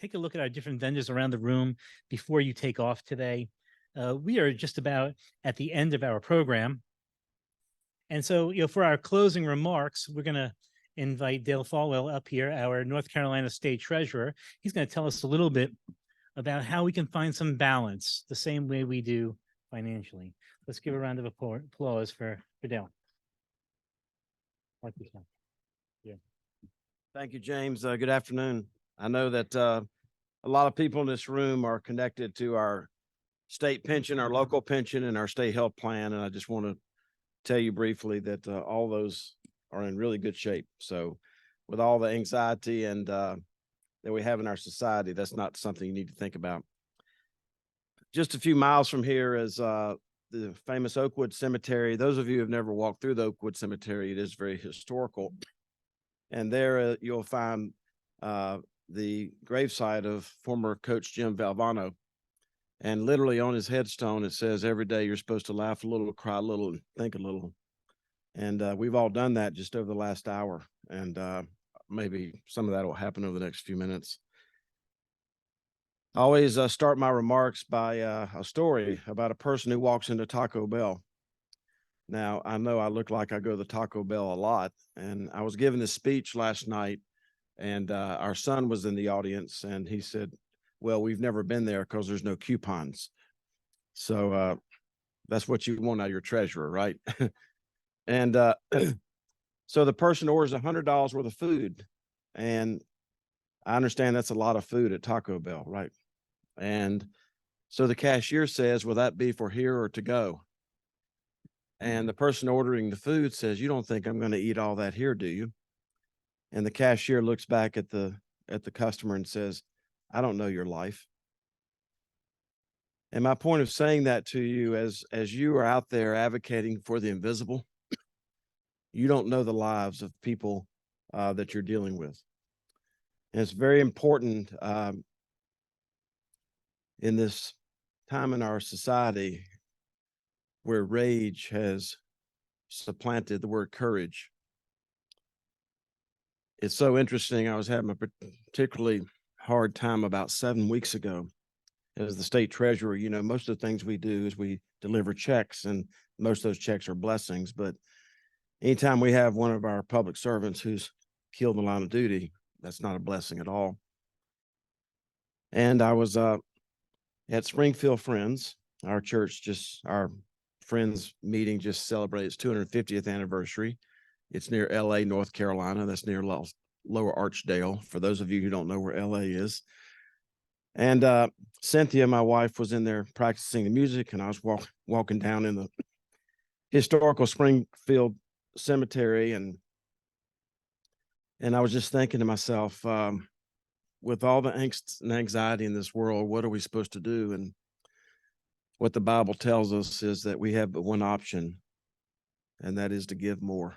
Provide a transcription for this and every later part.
take a look at our different vendors around the room before you take off today. We are just about at the end of our program. And so, for our closing remarks, we're going to invite Dale Falwell up here, our North Carolina State Treasurer. He's going to tell us a little bit about how we can find some balance the same way we do financially. Let's give a round of applause for Dale. Yeah. Thank you, James. Good afternoon. I know that a lot of people in this room are connected to our state pension, our local pension, and our state health plan. And I just want to tell you briefly that all those are in really good shape. So with all the anxiety and that we have in our society, that's not something you need to think about. Just a few miles from here is the famous Oakwood Cemetery. Those of you who have never walked through the Oakwood Cemetery, it is very historical. And there you'll find the gravesite of former coach Jim Valvano. And literally on his headstone, it says, every day you're supposed to laugh a little, cry a little, and think a little. And we've all done that just over the last hour. And maybe some of that will happen over the next few minutes. I always start my remarks by a story about a person who walks into Taco Bell. Now, I know I look like I go to the Taco Bell a lot, and I was giving this speech last night, and our son was in the audience, and he said, well, we've never been there because there's no coupons. So that's what you want out of your treasurer, right? And so the person orders $100 worth of food, and I understand that's a lot of food at Taco Bell, right? And so the cashier says, will that be for here or to go? And the person ordering the food says, you don't think I'm going to eat all that here, do you? And the cashier looks back at the customer and says, I don't know your life. And my point of saying that to you, as you are out there advocating for the invisible, you don't know the lives of people that you're dealing with. And it's very important in this time in our society where rage has supplanted the word courage. It's so interesting. I was having a particularly hard time about 7 weeks ago as the state treasurer. You know, most of the things we do is we deliver checks, and most of those checks are blessings. But anytime we have one of our public servants who's killed in the line of duty, that's not a blessing at all. And I was at Springfield Friends. Our church our Friends meeting just celebrated its 250th anniversary. It's near LA, North Carolina. That's near Lower Archdale, for those of you who don't know where LA is. And Cynthia, my wife, was in there practicing the music, and I was walking down in the historical Springfield Cemetery, and I was just thinking to myself, with all the angst and anxiety in this world, what are we supposed to do? And what the Bible tells us is that we have but one option, and that is to give more.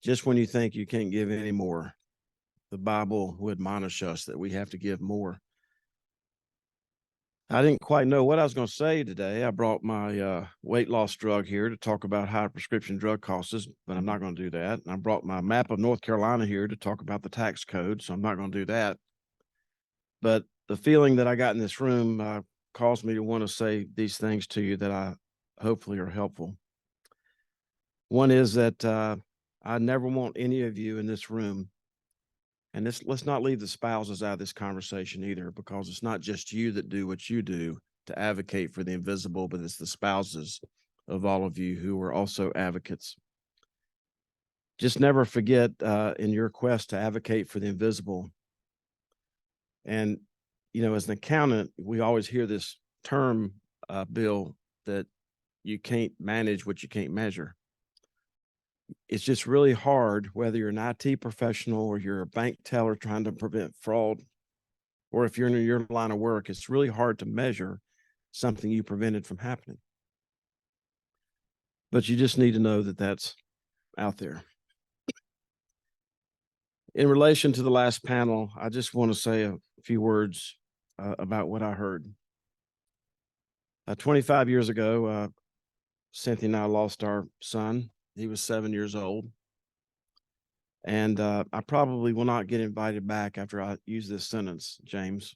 Just when you think you can't give any more, the Bible will admonish us that we have to give more. I didn't quite know what I was going to say today. I brought my weight loss drug here to talk about how prescription drug costs is, but I'm not going to do that. And I brought my map of North Carolina here to talk about the tax code, so I'm not going to do that. But the feeling that I got in this room caused me to want to say these things to you that I hopefully are helpful. One is that I never want any of you in this room, and let's not leave the spouses out of this conversation either, because it's not just you that do what you do to advocate for the invisible, but it's the spouses of all of you who are also advocates. Just never forget in your quest to advocate for the invisible. And, you know, as an accountant, we always hear this term, Bill, that you can't manage what you can't measure. It's just really hard, whether you're an IT professional or you're a bank teller trying to prevent fraud, or if you're in your line of work, it's really hard to measure something you prevented from happening. But you just need to know that that's out there. In relation to the last panel, I just want to say a few words about what I heard. 25 years ago, Cynthia and I lost our son. He was 7 years old. And I probably will not get invited back after I use this sentence, James,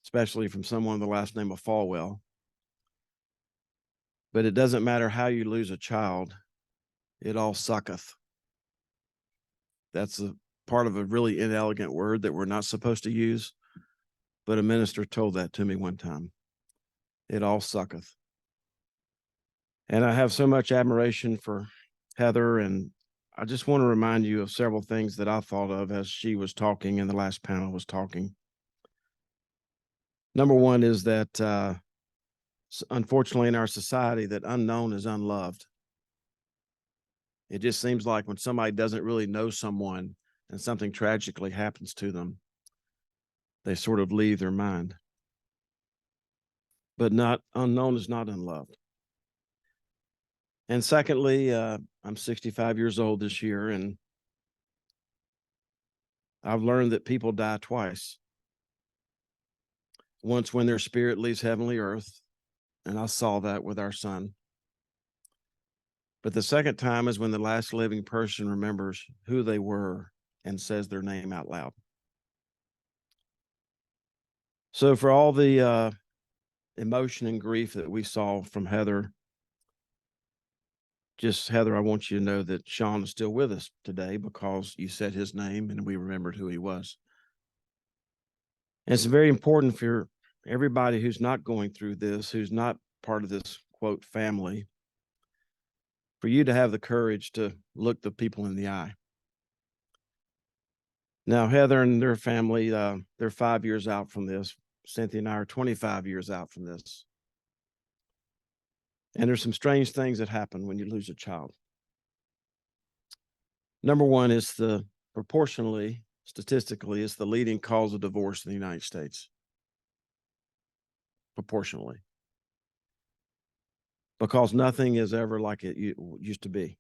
especially from someone with the last name of Falwell. But it doesn't matter how you lose a child, it all sucketh. That's a part of a really inelegant word that we're not supposed to use. But a minister told that to me one time. It all sucketh. And I have so much admiration for Heather, and I just want to remind you of several things that I thought of as she was talking and the last panel was talking. Number one is that unfortunately in our society, that unknown is unloved. It just seems like when somebody doesn't really know someone and something tragically happens to them, they sort of leave their mind. But not unknown is not unloved. And secondly, I'm 65 years old this year, and I've learned that people die twice. Once when their spirit leaves heavenly earth, and I saw that with our son. But the second time is when the last living person remembers who they were and says their name out loud. So for all the emotion and grief that we saw from Heather, just Heather, I want you to know that Sean is still with us today because you said his name and we remembered who he was. And it's very important for everybody who's not going through this, who's not part of this quote family, for you to have the courage to look the people in the eye. Now, Heather and their family, they're 5 years out from this. Cynthia and I are 25 years out from this. And there's some strange things that happen when you lose a child. Number one is proportionally, statistically, it's the leading cause of divorce in the United States. Proportionally. Because nothing is ever like it used to be.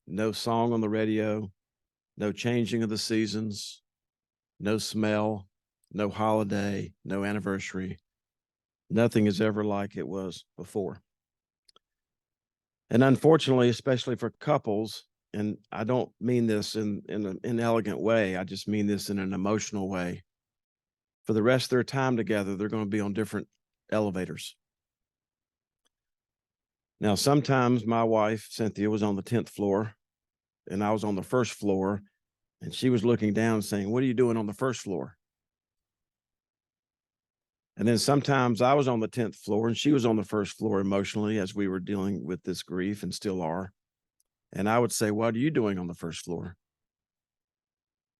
No song on the radio, no changing of the seasons, no smell, no holiday, no anniversary. Nothing is ever like it was before. And unfortunately, especially for couples, and I don't mean this in an inelegant way, I just mean this in an emotional way. For the rest of their time together, they're going to be on different elevators. Now, sometimes my wife, Cynthia, was on the 10th floor, and I was on the first floor, and she was looking down saying, "What are you doing on the first floor?" And then sometimes I was on the 10th floor and she was on the first floor emotionally as we were dealing with this grief and still are. And I would say, "What are you doing on the first floor?"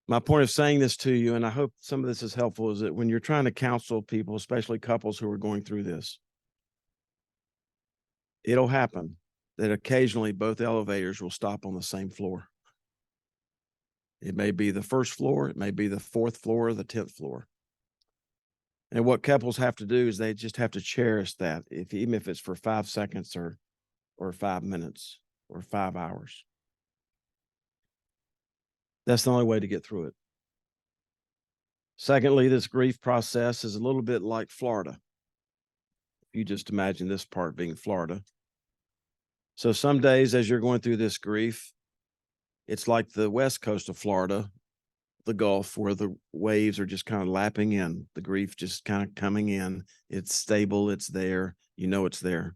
My point of saying this to you, and I hope some of this is helpful, is that when you're trying to counsel people, especially couples who are going through this, it'll happen that occasionally both elevators will stop on the same floor. It may be the first floor, it may be the fourth floor, or the 10th floor. And what couples have to do is they just have to cherish that, even if it's for 5 seconds or 5 minutes or 5 hours. That's the only way to get through it. Secondly, this grief process is a little bit like Florida. If you just imagine this part being Florida. So some days as you're going through this grief, it's like the west coast of Florida, the Gulf, where the waves are just kind of lapping in, the grief just kind of coming in. It's stable, it's there, you know it's there.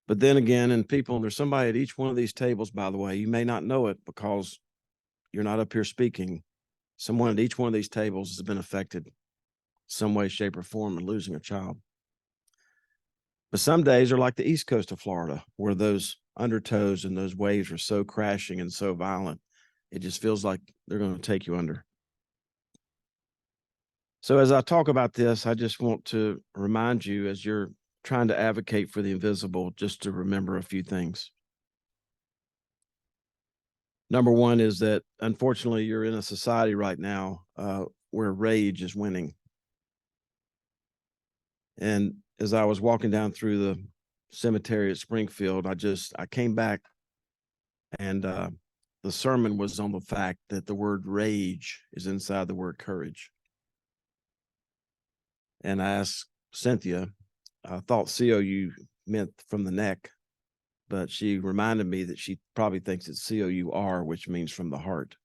But then again, and people, there's somebody at each one of these tables, by the way, you may not know it because you're not up here speaking. Someone at each one of these tables has been affected some way, shape, or form in losing a child. But some days are like the east coast of Florida, where those undertows and those waves are so crashing and so violent, it just feels like they're going to take you under. So as I talk about this, I just want to remind you, as you're trying to advocate for the invisible, just to remember a few things. Number one is that, unfortunately, you're in a society right now where rage is winning. And as I was walking down through the cemetery at Springfield, I came back, and the sermon was on the fact that the word rage is inside the word courage. And I asked Cynthia, I thought COU meant from the neck. but she reminded me that she probably thinks it's COUR, which means from the heart.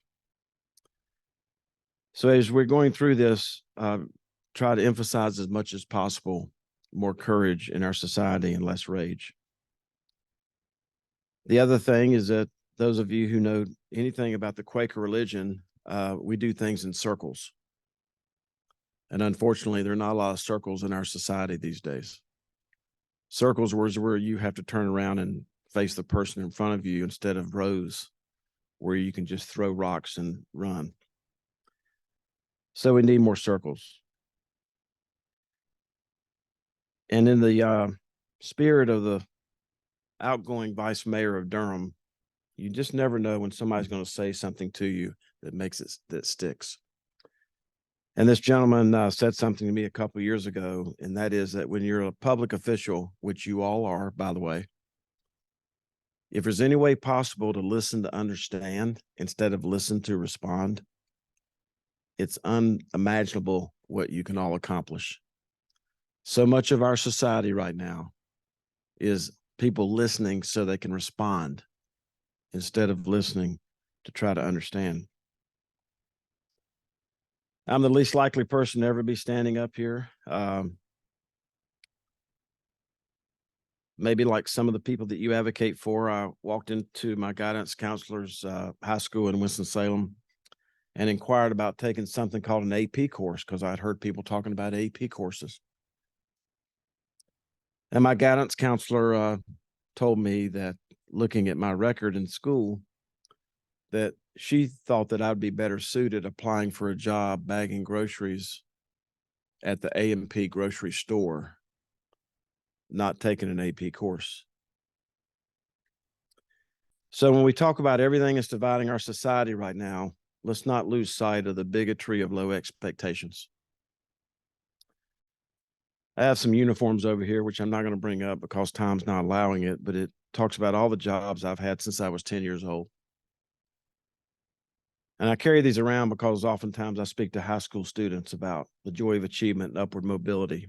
So as we're going through this, try to emphasize as much as possible more courage in our society and less rage. The other thing is that those of you who know anything about the Quaker religion, we do things in circles. And unfortunately, there are not a lot of circles in our society these days. Circles where you have to turn around and face the person in front of you instead of rows where you can just throw rocks and run. So we need more circles. And in the spirit of the outgoing vice mayor of Durham, you just never know when somebody's going to say something to you that makes it that sticks. And this gentleman said something to me a couple of years ago, and that is that when you're a public official, which you all are, by the way, if there's any way possible to listen to understand instead of listen to respond, it's unimaginable what you can all accomplish. So much of our society right now is people listening so they can respond instead of listening to try to understand. I'm the least likely person to ever be standing up here. Maybe like some of the people that you advocate for, I walked into my guidance counselor's high school in Winston-Salem and inquired about taking something called an AP course because I'd heard people talking about AP courses. And my guidance counselor told me that looking at my record in school, that she thought that I'd be better suited applying for a job bagging groceries at the A&P grocery store, not taking an AP course. So when we talk about everything that's dividing our society right now, let's not lose sight of the bigotry of low expectations. I have some uniforms over here, which I'm not going to bring up because time's not allowing it, but it talks about all the jobs I've had since I was 10 years old. And I carry these around because oftentimes I speak to high school students about the joy of achievement and upward mobility.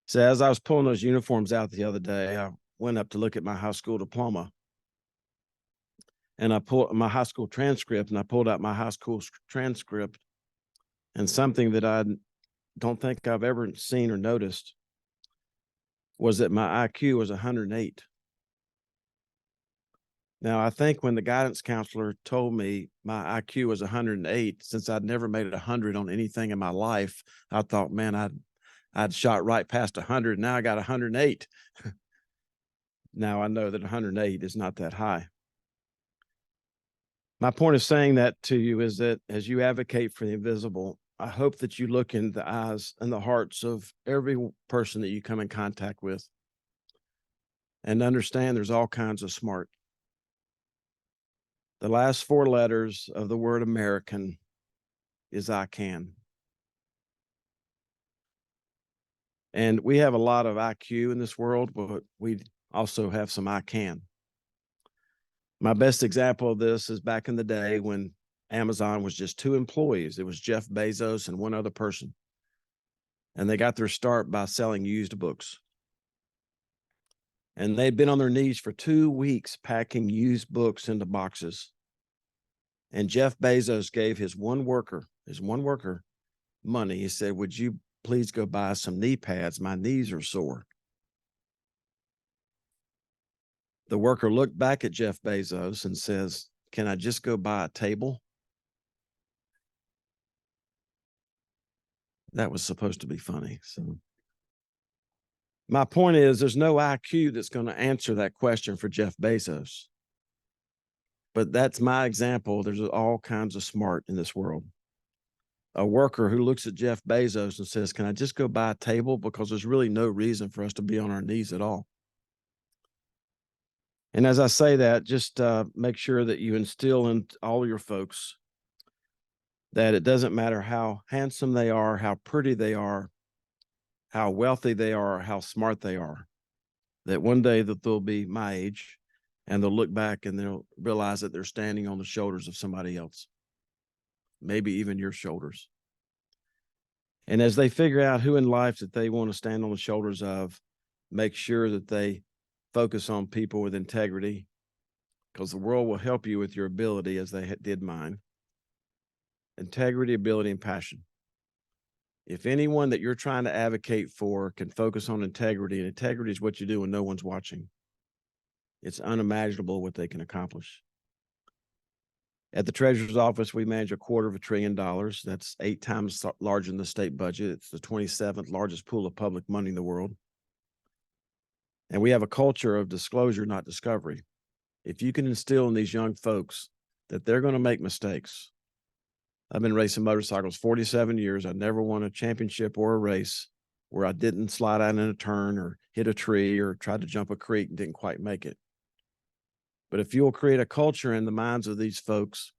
So as I was pulling those uniforms out the other day, I went up to look at my high school diploma. And I pulled my high school transcript, and I pulled out my high school transcript, and something that I don't think I've ever seen or noticed was that my IQ was 108. Now, I think when the guidance counselor told me my IQ was 108, since I'd never made it 100 on anything in my life, I thought, man, I'd shot right past 100. Now I got 108. Now I know that 108 is not that high. My point of saying that to you is that as you advocate for the invisible, I hope that you look in the eyes and the hearts of every person that you come in contact with and understand there's all kinds of smart. The last four letters of the word American is I can. And we have a lot of IQ in this world, but we also have some I can. My best example of this is back in the day when Amazon was just two employees. It was Jeff Bezos and one other person. And they got their start by selling used books. And they'd been on their knees for 2 weeks packing used books into boxes. And Jeff Bezos gave his one worker money. He said, would you please go buy some knee pads? My knees are sore. The worker looked back at Jeff Bezos and says, can I just go buy a table? That was supposed to be funny. So my point is there's no IQ that's going to answer that question for Jeff Bezos. But that's my example. There's all kinds of smart in this world. A worker who looks at Jeff Bezos and says, can I just go buy a table? Because there's really no reason for us to be on our knees at all. And as I say that, just make sure that you instill in all your folks that it doesn't matter how handsome they are, how pretty they are, how wealthy they are, how smart they are, that one day that they'll be my age and they'll look back and they'll realize that they're standing on the shoulders of somebody else, maybe even your shoulders. And as they figure out who in life that they want to stand on the shoulders of, make sure that they focus on people with integrity, because the world will help you with your ability as they did mine. Integrity, ability, and passion. If anyone that you're trying to advocate for can focus on integrity, and integrity is what you do when no one's watching, it's unimaginable what they can accomplish. At the Treasurer's Office, we manage $250 billion. That's 8 times larger than the state budget. It's the 27th largest pool of public money in the world. And we have a culture of disclosure, not discovery. If you can instill in these young folks that they're going to make mistakes. I've been racing motorcycles 47 years. I never won a championship or a race where I didn't slide out in a turn or hit a tree or tried to jump a creek and didn't quite make it. But if you'll create a culture in the minds of these folks,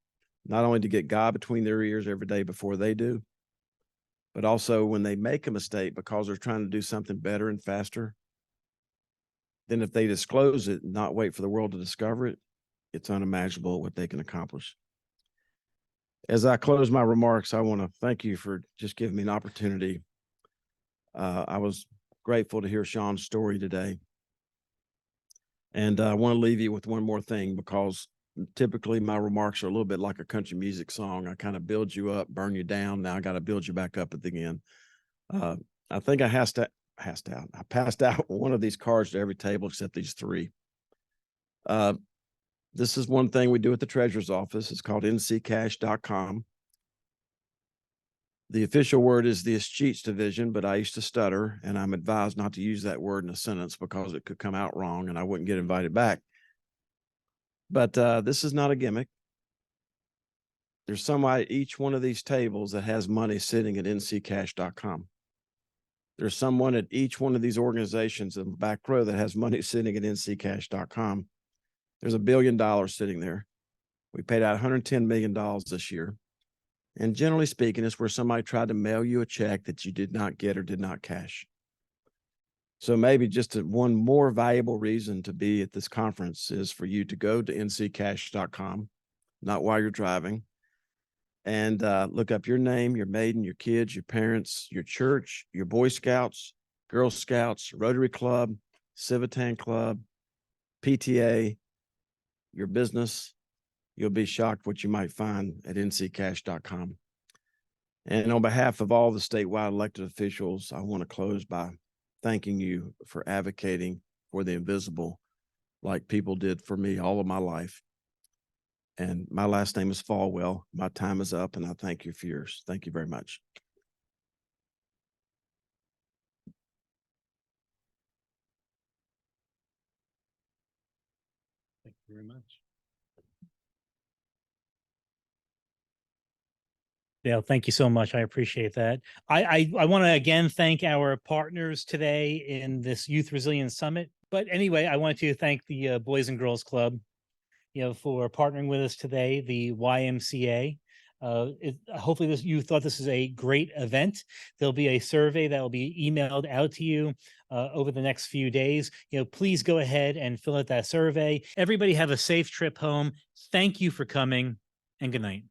not only to get God between their ears every day before they do, but also when they make a mistake because they're trying to do something better and faster, then if they disclose it and not wait for the world to discover it, it's unimaginable what they can accomplish. As I close my remarks, I want to thank you for just giving me an opportunity. I was grateful to hear Sean's story today. And I want to leave you with one more thing, because typically my remarks are a little bit like a country music song. I kind of build you up, burn you down. Now I got to build you back up at the end. I think I passed out one of these cards to every table except these 3. This is one thing we do at the Treasurer's Office. It's called nccash.com. The official word is the escheats division, but I used to stutter, and I'm advised not to use that word in a sentence because it could come out wrong and I wouldn't get invited back. But this is not a gimmick. There's somebody at each one of these tables that has money sitting at nccash.com. There's someone at each one of these organizations in the back row that has money sitting at nccash.com. There's $1 billion sitting there. We paid out $110 million this year. And generally speaking, it's where somebody tried to mail you a check that you did not get or did not cash. So maybe just one more valuable reason to be at this conference is for you to go to nccash.com, not while you're driving, and look up your name, your maiden, your kids, your parents, your church, your Boy Scouts, Girl Scouts, Rotary Club, Civitan Club, PTA, your business. You'll be shocked what you might find at nccash.com. And on behalf of all the statewide elected officials, I want to close by thanking you for advocating for the invisible like people did for me all of my life. And my last name is Falwell. My time is up, and I thank you for yours. Thank you very much. Thank you very much. Dale, thank you so much. I appreciate that. I want to again thank our partners today in this Youth Resilience Summit. But anyway, I want to thank the Boys and Girls Club, for partnering with us today, the YMCA. Hopefully you thought this is a great event. There'll be a survey that will be emailed out to you over the next few days. Please go ahead and fill out that survey. Everybody have a safe trip home. Thank you for coming, and good night.